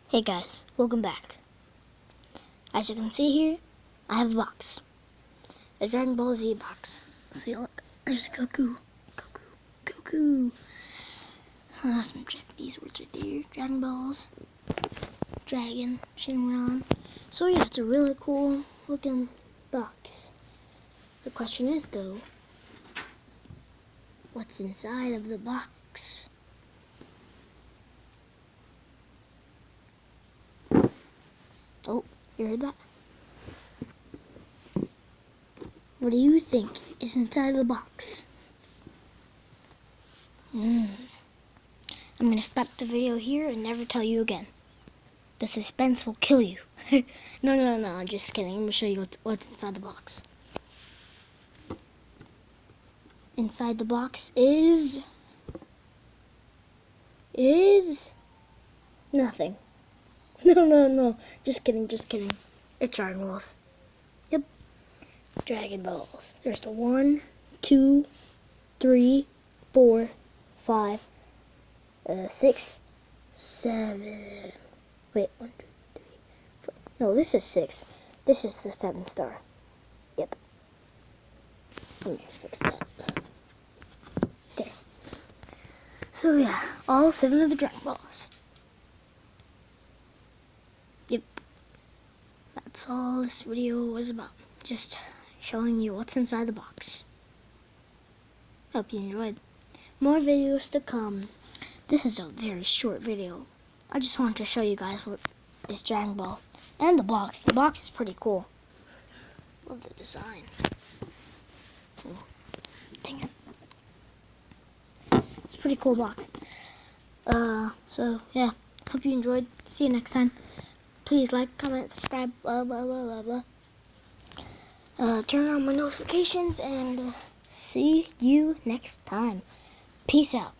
Hey guys, welcome back. As you can see here, I have a box. A Dragon Ball Z box. See, look, there's Goku. Goku. Some Japanese words right there. Dragon Balls. Dragon. Shenron. So yeah, it's a really cool looking box. The question is though, what's inside of the box? Oh, you heard that? What do you think is inside the box? I'm gonna stop the video here and never tell you again. The suspense will kill you. No, I'm just kidding. I'm gonna show you what's inside the box. Inside the box is nothing. No. Just kidding. It's Dragon Balls. Yep. Dragon Balls. There's the 1, 2, 3, 4, 5, 6, 7. Wait, 1, 2, 3, 4. No, this is 6. This is the 7th star. Yep. Let me fix that. There. So yeah, all 7 of the Dragon Balls. Yep. That's all this video was about. Just showing you what's inside the box. Hope you enjoyed. More videos to come. This is a very short video. I just wanted to show you guys what is Dragon Ball. And the box. The box is pretty cool. Love the design. Oh, dang it. It's a pretty cool box. So yeah. Hope you enjoyed. See you next time. Please like, comment, subscribe, blah, blah, blah, blah, blah. Turn on my notifications and see you next time. Peace out.